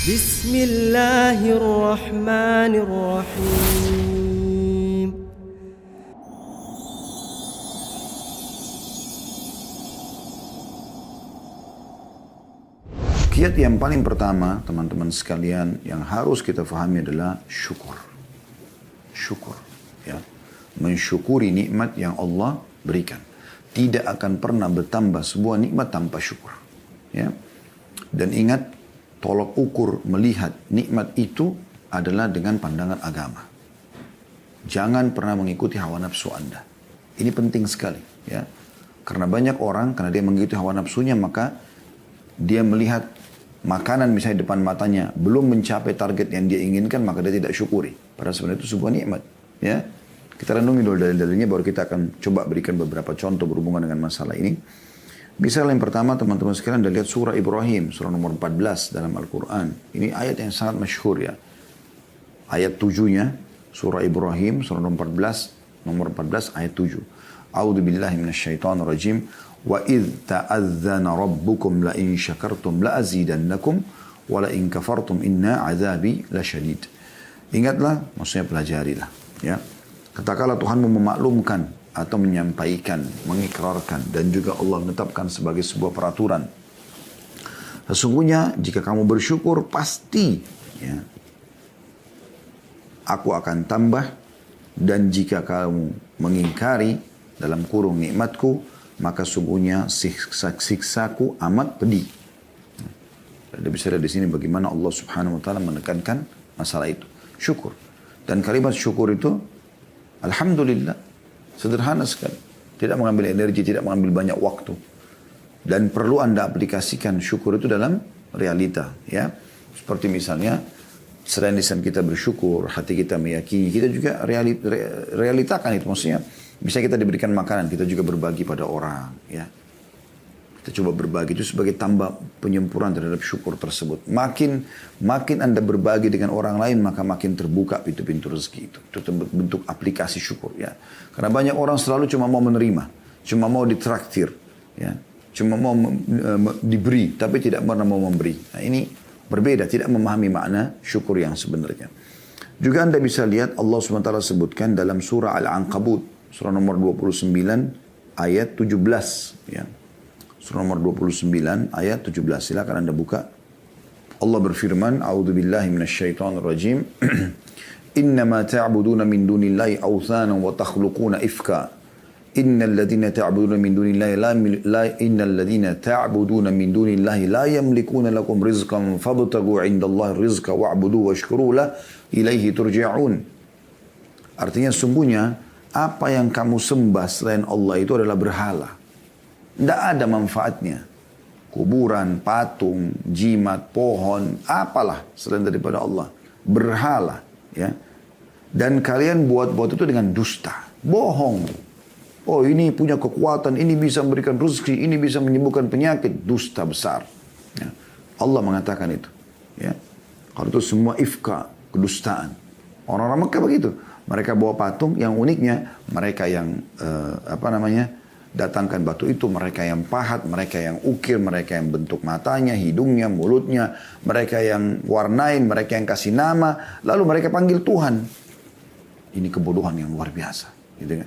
Bismillahirrahmanirrahim. Kiat yang paling pertama, teman-teman sekalian, yang harus kita fahami adalah syukur. Syukur, ya. Mensyukuri nikmat yang Allah berikan. Tidak akan pernah bertambah sebuah nikmat tanpa syukur, ya. Dan ingat, tolok ukur melihat nikmat itu adalah dengan pandangan agama. Jangan pernah mengikuti hawa nafsu Anda. Ini penting sekali, ya. Karena banyak orang, karena dia mengikuti hawa nafsunya, maka dia melihat makanan misalnya depan matanya belum mencapai target yang dia inginkan, maka dia tidak syukuri. Padahal sebenarnya itu sebuah nikmat, ya. Kita renungi dulu dalil-dalilnya, baru kita akan coba berikan beberapa contoh berhubungan dengan masalah ini. Misalnya yang pertama, teman-teman sekalian, Anda lihat surah Ibrahim, surah nomor 14 dalam Al-Quran. Ini ayat yang sangat masyhur, ya. Ayat 7-nya, surah Ibrahim, surah nomor 14 ayat 7. A'udzu billahi minasyaitonir rajim. Wa idh ta'adzana rabbukum la in syakartum la azidannakum wa la in kafartum inna azabi lasyadid. Ingatlah, maksudnya pelajarilah, ya. Katakanlah Tuhanmu memaklumkan atau menyampaikan, mengikrarkan, dan juga Allah menetapkan sebagai sebuah peraturan. Sesungguhnya jika kamu bersyukur, pasti, ya, aku akan tambah. Dan jika kamu mengingkari dalam kurung nikmatku, maka sungguhnya siksaku amat pedih. Anda bisa lihat di sini bagaimana Allah Subhanahu Wa Taala menekankan masalah itu, syukur. Dan kalimat syukur itu, alhamdulillah. Sederhana sekali. Tidak mengambil energi, tidak mengambil banyak waktu. Dan perlu Anda aplikasikan syukur itu dalam realita, ya. Seperti misalnya, selain lisan kita bersyukur, hati kita meyakini, kita juga realitakan itu. Maksudnya, bisa kita diberikan makanan, kita juga berbagi pada orang, ya. Kita coba berbagi, itu sebagai tambah penyempurnaan terhadap syukur tersebut. Makin Anda berbagi dengan orang lain, maka makin terbuka pintu-pintu rezeki itu. Itu bentuk aplikasi syukur, ya. Karena banyak orang selalu cuma mau menerima, cuma mau ditraktir, ya. Cuma mau diberi, tapi tidak pernah mau memberi. Nah, ini berbeda, tidak memahami makna syukur yang sebenarnya. Juga Anda bisa lihat Allah SWT sebutkan dalam surah Al-Ankabut, surah nomor 29 ayat 17, ya. Surah nomor 29 ayat 17. Silakan Anda buka. Allah berfirman, A'udzubillahi minasyaitonirrajim. Innama ta'buduna min dunillahi awthanan wa takhluquna ifka. Innal ladzina ta'buduna min dunillahi la yamlikuna lakum rizqan fabtagu 'indallahi rizqa wa'budu washkuru la ilaihi turja'un. Artinya sungguhnya apa yang kamu sembah selain Allah itu adalah berhala. Tidak ada manfaatnya. Kuburan, patung, jimat, pohon, apalah selain daripada Allah. Berhala, ya. Dan kalian buat-buat itu dengan dusta. Bohong. Oh, ini punya kekuatan, ini bisa memberikan rezeki, ini bisa menyembuhkan penyakit. Dusta besar, ya. Allah mengatakan itu, ya. Kalau itu semua ifka, kedustaan. Orang-orang Mekah begitu. Mereka bawa patung, yang uniknya mereka yang datangkan batu itu, mereka yang pahat, mereka yang ukir, mereka yang bentuk matanya, hidungnya, mulutnya, mereka yang warnain, mereka yang kasih nama, lalu mereka panggil Tuhan. Ini kebodohan yang luar biasa, gitu kan?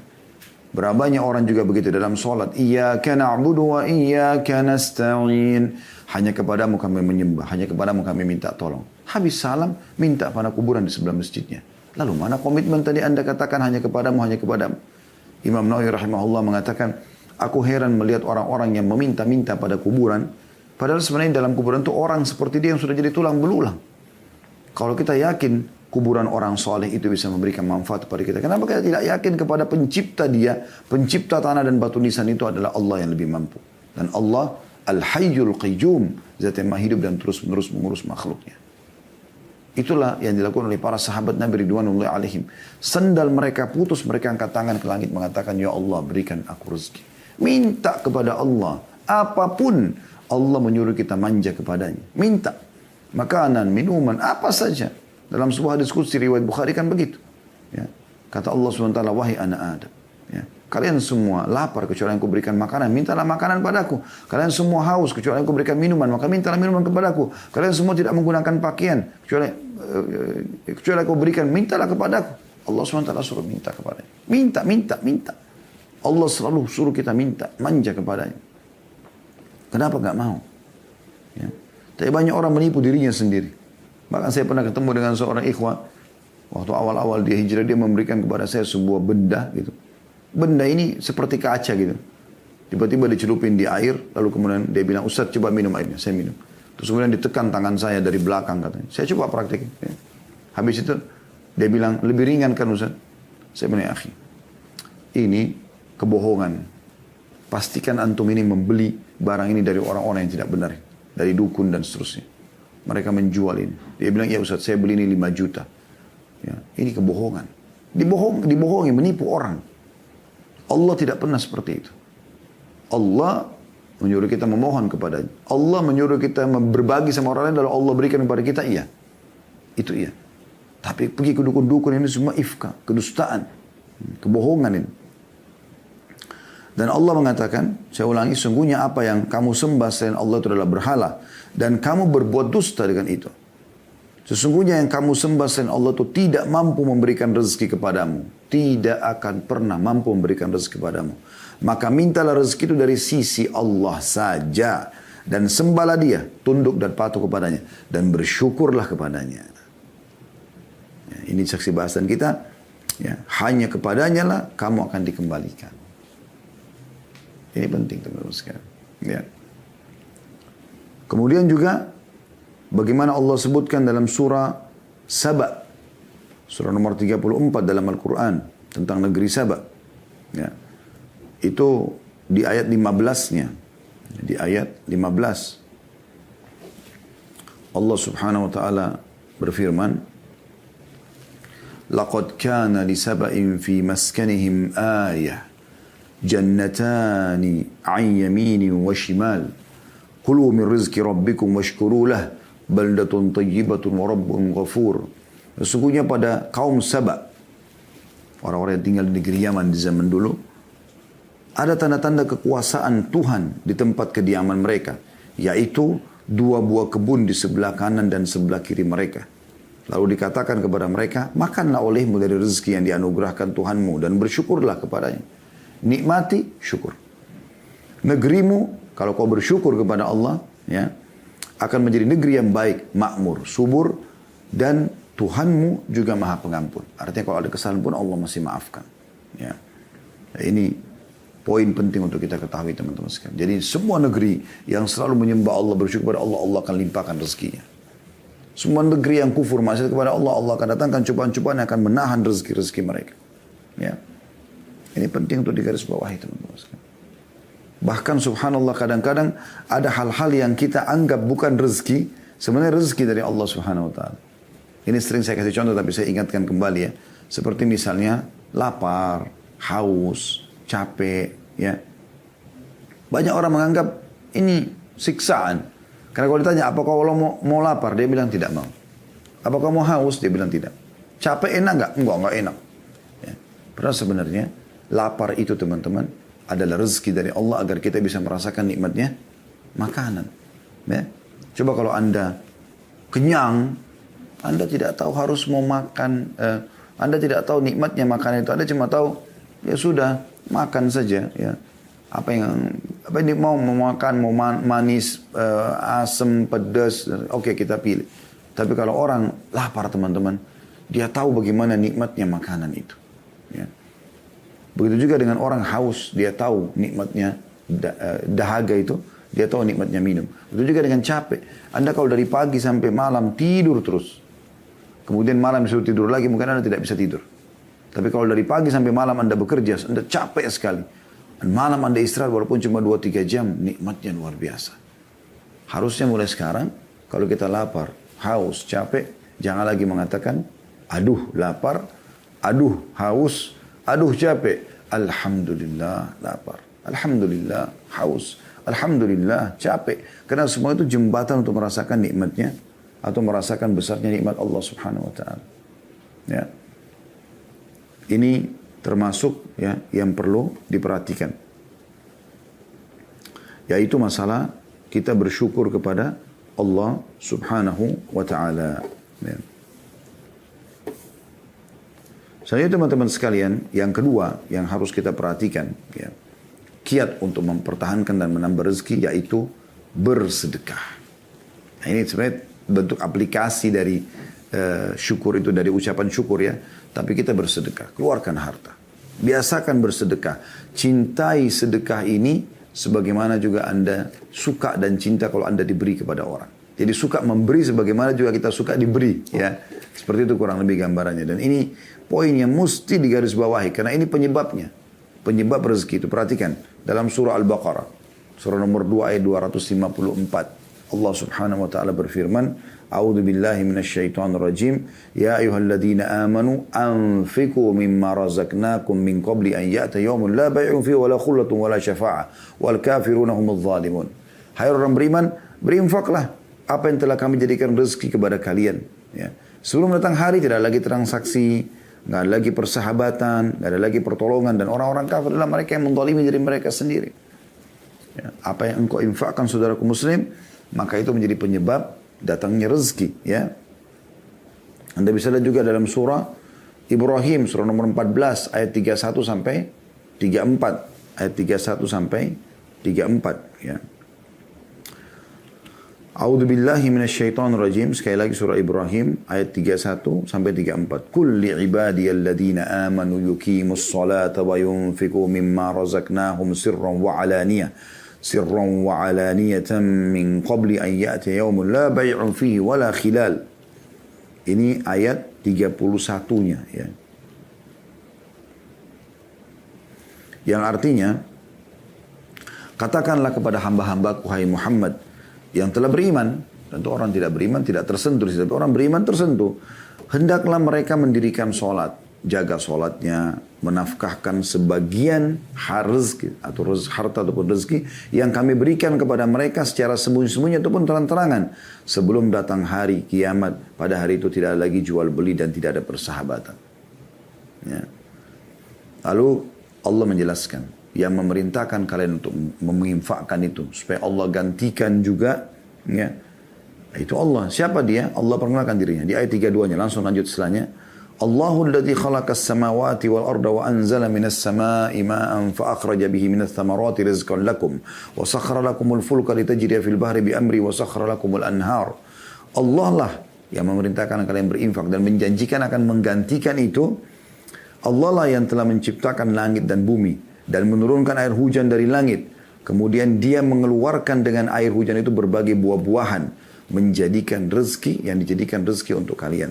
Berapa banyak orang juga begitu dalam sholat. Iyyaka na'budu wa iyyaka nasta'in. Hanya kepadamu kami menyembah, hanya kepadamu kami minta tolong. Habis salam, minta pada kuburan di sebelah masjidnya. Lalu mana komitmen tadi Anda katakan hanya kepadamu, hanya kepadamu? Imam Nawawi rahimahullah mengatakan, aku heran melihat orang-orang yang meminta-minta pada kuburan. Padahal sebenarnya dalam kuburan itu orang seperti dia yang sudah jadi tulang belulang. Kalau kita yakin kuburan orang soleh itu bisa memberikan manfaat kepada kita, kenapa kita tidak yakin kepada pencipta dia? Pencipta tanah dan batu nisan itu adalah Allah yang lebih mampu. Dan Allah Al-Hayyul Qayyum, zat yang maha hidup dan terus-menerus mengurus makhluknya. Itulah yang dilakukan oleh para sahabat Nabi Ridwanullahi alaihim. Sendal mereka putus, mereka angkat tangan ke langit mengatakan, Ya Allah, berikan aku rezeki. Minta kepada Allah. Apapun Allah menyuruh kita manja kepadanya. Minta. Makanan, minuman, apa saja. Dalam sebuah hadis qudsi riwayat Bukhari kan begitu. Ya. Kata Allah SWT, wahai anak Adam. Ya. Kalian semua lapar kecuali yang kuberikan makanan, mintalah makanan padaku. Kalian semua haus kecuali yang kuberikan minuman, maka mintalah minuman kepadaku. Kalian semua tidak menggunakan pakaian kecuali aku berikan, mintalah kepadaku. Allah SWT suruh minta kepadanya. Minta. Allah selalu suruh kita minta, manja kepadanya. Kenapa gak mau? Ya. Tapi banyak orang menipu dirinya sendiri. Bahkan saya pernah ketemu dengan seorang ikhwah. Waktu awal-awal dia hijrah, dia memberikan kepada saya sebuah benda gitu. Benda ini seperti kaca gitu. Tiba-tiba dicelupin di air, lalu kemudian dia bilang, Ustaz coba minum airnya, saya minum. Terus kemudian ditekan tangan saya dari belakang katanya. Saya coba praktekin. Ya. Habis itu dia bilang, lebih ringan kan Ustaz? Saya bilang, akhi, ini kebohongan. Pastikan antum ini membeli barang ini dari orang-orang yang tidak benar. Dari dukun dan seterusnya. Mereka menjual ini. Dia bilang, ya Ustaz, saya beli ini 5 juta. Ya, ini kebohongan. Dibohongi, menipu orang. Allah tidak pernah seperti itu. Allah menyuruh kita memohon kepadanya. Allah menyuruh kita berbagi sama orang lain, lalu Allah berikan kepada kita, iya. Itu iya. Tapi pergi ke dukun-dukun ini semua ifka, kedustaan, kebohongan ini. Dan Allah mengatakan, saya ulangi, sungguhnya apa yang kamu sembah selain Allah itu adalah berhala. Dan kamu berbuat dusta dengan itu. Sesungguhnya yang kamu sembah selain Allah itu tidak mampu memberikan rezeki kepadamu. Tidak akan pernah mampu memberikan rezeki kepadamu. Maka mintalah rezeki itu dari sisi Allah saja. Dan sembahlah dia, tunduk dan patuh kepadanya. Dan bersyukurlah kepadanya. Ya, ini saksi bahasan kita. Ya, hanya kepadanya lah kamu akan dikembalikan. Ini penting teman-teman sekalian. Ya. Kemudian juga bagaimana Allah sebutkan dalam surah Saba. Surah nomor 34 dalam Al-Quran. Tentang negeri Saba. Ya. Itu di ayat 15-nya. Di ayat 15. Allah subhanahu wa ta'ala berfirman. Laqad kana li saba'in fi maskanihim ayah. Jannatani an yamini wa shimal. Kulu min rizki rabbikum washkuru lah. Baldatun tayyibatun wa rabbun ghafur. Sesungguhnya pada kaum Saba, orang-orang yang tinggal di negeri Yaman di zaman dulu, ada tanda-tanda kekuasaan Tuhan di tempat kediaman mereka, yaitu 2 buah kebun di sebelah kanan dan sebelah kiri mereka. Lalu dikatakan kepada mereka, makanlah olehmu dari rezeki yang dianugerahkan Tuhanmu dan bersyukurlah kepadanya. Nikmati, syukur. Negerimu, kalau kau bersyukur kepada Allah, ya, akan menjadi negeri yang baik, makmur, subur, dan Tuhanmu juga maha pengampun. Artinya kalau ada kesalahan pun Allah masih maafkan. Ya. Ini poin penting untuk kita ketahui teman-teman sekalian. Jadi semua negeri yang selalu menyembah Allah, bersyukur kepada Allah, Allah akan limpahkan rezekinya. Semua negeri yang kufur maksiat kepada Allah, Allah akan datangkan cobaan-cobaan yang akan menahan rezeki-rezeki mereka. Ya. Ini penting untuk digarisbawahi teman-teman sekalian. Bahkan subhanallah kadang-kadang ada hal-hal yang kita anggap bukan rezeki, sebenarnya rezeki dari Allah subhanahu wa ta'ala. Ini sering saya kasih contoh tapi saya ingatkan kembali ya. Seperti misalnya lapar, haus, capek, ya. Banyak orang menganggap ini siksaan. Karena kalau ditanya, apakah Allah mau lapar? Dia bilang tidak mau. Apakah mau haus? Dia bilang tidak. Capek enak nggak? Enggak enak. Ya. Padahal sebenarnya lapar itu teman-teman adalah rezeki dari Allah agar kita bisa merasakan nikmatnya makanan. Ya. Coba kalau Anda kenyang, Anda tidak tahu harus mau makan, Anda tidak tahu nikmatnya makanan itu. Anda cuma tahu, ya sudah, makan saja. Ya. Apa yang mau makan, mau manis, asam, pedas, oke, kita pilih. Tapi kalau orang lapar teman-teman, dia tahu bagaimana nikmatnya makanan itu. Ya. Begitu juga dengan orang haus, dia tahu nikmatnya dahaga itu, dia tahu nikmatnya minum. Begitu juga dengan capek. Anda kalau dari pagi sampai malam tidur terus, kemudian malam disuruh tidur lagi, mungkin Anda tidak bisa tidur. Tapi kalau dari pagi sampai malam Anda bekerja, Anda capek sekali. Dan malam Anda istirahat walaupun cuma 2-3 jam, nikmatnya luar biasa. Harusnya mulai sekarang, kalau kita lapar, haus, capek, jangan lagi mengatakan, aduh lapar, aduh haus, aduh capek. Alhamdulillah lapar. Alhamdulillah haus. Alhamdulillah capek. Karena semua itu jembatan untuk merasakan nikmatnya. Atau merasakan besarnya nikmat Allah subhanahu wa ta'ala. Ya. Ini termasuk ya yang perlu diperhatikan. Yaitu masalah kita bersyukur kepada Allah Subhanahu wa taala. Ya. Selanjutnya teman-teman sekalian, yang kedua yang harus kita perhatikan, ya, kiat untuk mempertahankan dan menambah rezeki yaitu bersedekah. Nah, ini sebenarnya bentuk aplikasi dari syukur itu, dari ucapan syukur ya. Tapi kita bersedekah, keluarkan harta. Biasakan bersedekah. Cintai sedekah ini sebagaimana juga Anda suka dan cinta kalau Anda diberi kepada orang. Jadi suka memberi sebagaimana juga kita suka diberi, ya. Seperti itu kurang lebih gambarannya. Dan ini poin yang mesti digarisbawahi karena ini penyebabnya. Penyebab rezeki itu. Perhatikan dalam surah Al-Baqarah, surah nomor 2 ayat 254. Allah Subhanahu wa taala berfirman, A'udzu billahi minasyaitonir rajim. Ya ayyuhalladzina amanu anfiqu mimma razaqnakum min qabli an ya'ta yawmun la bay'un fihi wa la khullatun wa la syafa'ah wal kafiruna humudz zalimun. Hai orang beriman, berinfaklah apa yang telah kami jadikan rezeki kepada kalian. Ya. Sebelum datang hari tidak ada lagi transaksi, nggak ada lagi persahabatan, nggak ada lagi pertolongan, dan orang-orang kafir adalah mereka yang menzalimi diri mereka sendiri. Ya. Apa yang engkau infakkan saudaraku muslim, maka itu menjadi penyebab datangnya rezeki. Ya. Anda bisa lihat juga dalam surah Ibrahim, surah nomor 14 ayat 31 sampai 34, ayat 31 sampai 34. Ya. A'udzu billahi minasyaitonir rajim. Sekali lagi surah Ibrahim ayat 31 sampai 34. Qul li ibadiyalladzina amanu yuqimus salata wa yunfiqu mimma razaqnahum sirran wa alaniyatan min qabli an ya'tiya yawmun la bay'un fihi wa la khilal. Ini ayat 31-nya ya. Yang artinya, katakanlah kepada hamba-hambaku hai Muhammad yang telah beriman. Tentu orang tidak beriman tidak tersentuh, tapi orang beriman tersentuh. Hendaklah mereka mendirikan sholat, jaga sholatnya, menafkahkan sebagian rezeki atau harta ataupun rezeki yang kami berikan kepada mereka secara sembunyi-sembunyi ataupun terang-terangan sebelum datang hari kiamat. Pada hari itu tidak ada lagi jual beli dan tidak ada persahabatan. Ya. Lalu Allah menjelaskan, yang memerintahkan kalian untuk menginfakkan itu supaya Allah gantikan juga, ya, itu Allah. Siapa dia? Allah perkenalkan dirinya di ayat 32-nya. Langsung lanjut setelahnya. Allahul ladzi khalaqas samawati wal arda wa anzala minas samaa'i ma'an fa akhraja bihi minats thamarati rizqan lakum wa sakhkhara lakumul fulka litajriya fil bahri bi amri wa sakhkhara lakumul anhar. Allah lah yang memerintahkan kalian berinfak dan menjanjikan akan menggantikan itu. Allah lah yang telah menciptakan langit dan bumi dan menurunkan air hujan dari langit. Kemudian dia mengeluarkan dengan air hujan itu berbagai buah-buahan. Menjadikan rezeki yang dijadikan rezeki untuk kalian.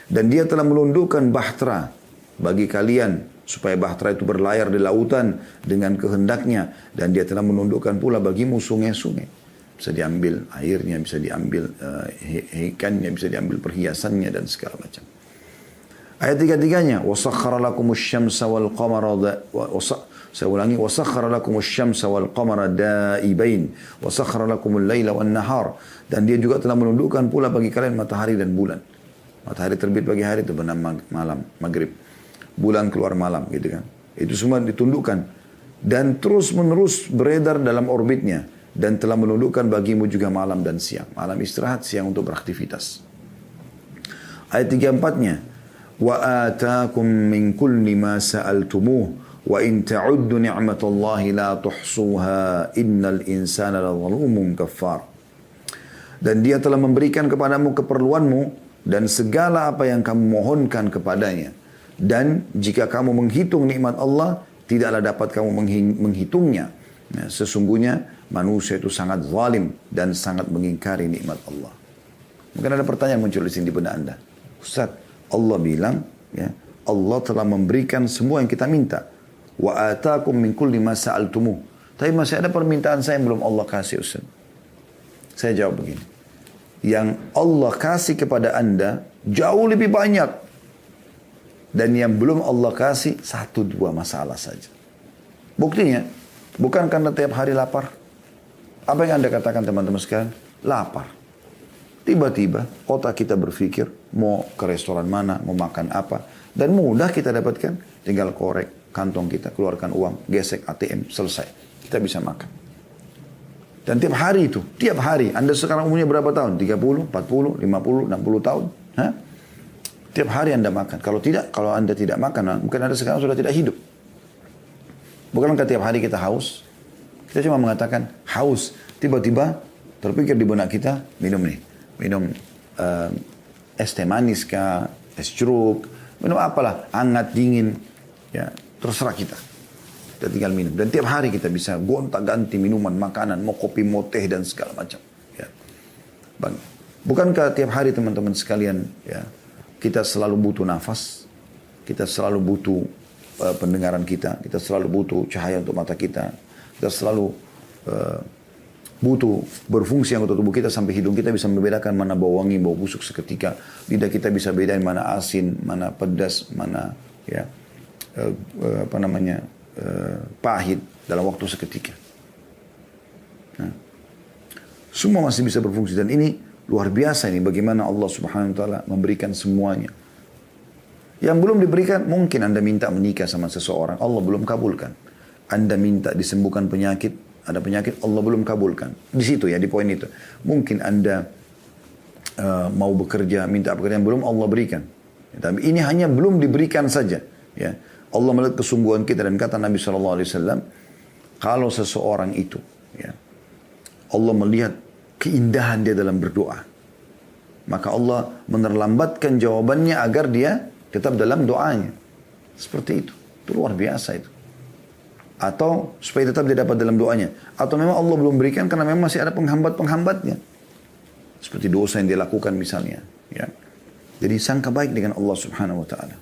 Dan dia telah menundukkan bahtera bagi kalian. Supaya bahtera itu berlayar di lautan dengan kehendaknya. Dan dia telah menundukkan pula bagimu sungai-sungai. Bisa diambil airnya, bisa diambil ikannya, bisa diambil perhiasannya dan segala macam. Ayat 33-nya. وَسَخَّرَ لَكُمُ الشَّمْسَ وَالْقَمَرَ Saya ulangi, وَسَخَّرَ لَكُمُ الشَّمْسَ وَالْقَمَرَ دَائِبَيْنِ وَسَخَّرَ لَكُمُ اللَّيْلَ وَالنَّهَارِ. Dan dia juga telah menundukkan pula bagi kalian matahari dan bulan. Matahari terbit pagi hari itu benar malam, maghrib. Bulan keluar malam gitu kan. Itu semua ditundukkan. Dan terus menerus beredar dalam orbitnya. Dan telah menundukkan bagimu juga malam dan siang. Malam istirahat, siang untuk beraktivitas. Ayat 34-nya. وَآتَاكُمْ مِنْ كُلِّ مَا سَأَلْتُمُوهُ وَإِنْ تَعُدُّ نِعْمَةَ اللَّهِ لَا تُحْصُوهَا إِنَّ الْإِنسَانَ لَظَلُومٌ كَفَّارٌ. Dan dia telah memberikan kepadamu keperluanmu dan segala apa yang kamu mohonkan kepadanya. Dan jika kamu menghitung nikmat Allah, tidaklah dapat kamu menghitungnya. Nah, sesungguhnya manusia itu sangat zalim dan sangat mengingkari nikmat Allah. Mungkin ada pertanyaan muncul di sini di benak Anda. Ustaz, Allah bilang, ya, Allah telah memberikan semua yang kita minta. Wa atakum min kulli ma sa'altumuh. Tapi masih ada permintaan saya yang belum Allah kasih, Ustaz. Saya jawab begini. Yang Allah kasih kepada Anda jauh lebih banyak. Dan yang belum Allah kasih 1-2 masalah saja. Buktinya, bukan karena tiap hari lapar. Apa yang Anda katakan teman-teman sekalian? Lapar. Tiba-tiba otak kita berpikir mau ke restoran mana, mau makan apa. Dan mudah kita dapatkan. Tinggal korek kantong kita, keluarkan uang, gesek ATM, selesai. Kita bisa makan. Dan tiap hari itu, tiap hari. Anda sekarang umurnya berapa tahun? 30, 40, 50, 60 tahun? Hah? Tiap hari Anda makan. Kalau tidak, kalau Anda tidak makan, mungkin Anda sekarang sudah tidak hidup. Bukankah tiap hari kita haus? Kita cuma mengatakan haus. Tiba-tiba terpikir di benak kita, minum nih. Minum es teh manis kah, es jeruk, minum apalah, hangat, dingin. Ya, terserah kita. Kita tinggal minum. Dan tiap hari kita bisa gonta-ganti minuman, makanan, mau kopi, mau teh, dan segala macam. Ya. Bang, bukankah tiap hari teman-teman sekalian, ya, kita selalu butuh nafas, kita selalu butuh pendengaran kita selalu butuh cahaya untuk mata kita selalu butuh berfungsi anggota tubuh kita sampai hidung kita bisa membedakan mana bau wangi, bau busuk seketika. Lidah kita bisa bedain mana asin, mana pedas, mana ya pahit dalam waktu seketika. Nah, semua masih bisa berfungsi dan ini luar biasa ini bagaimana Allah Subhanahu wa taala memberikan semuanya. Yang belum diberikan mungkin Anda minta menikah sama seseorang, Allah belum kabulkan. Anda minta disembuhkan penyakit, ada penyakit Allah belum kabulkan. Di situ ya, di poin itu. Mungkin Anda mau bekerja, minta pekerjaan belum Allah berikan. Tapi ini hanya belum diberikan saja. Ya, Allah melihat kesungguhan kita dan kata Nabi SAW, kalau seseorang itu, ya, Allah melihat keindahan dia dalam berdoa, maka Allah menerlambatkan jawabannya agar dia tetap dalam doanya. Seperti itu. Itu luar biasa itu. Atau supaya tetap dia dapat dalam doanya. Atau memang Allah belum berikan karena memang masih ada penghambat-penghambatnya. Seperti dosa yang dia lakukan misalnya. Ya. Jadi sangka baik dengan Allah Subhanahu wa ta'ala.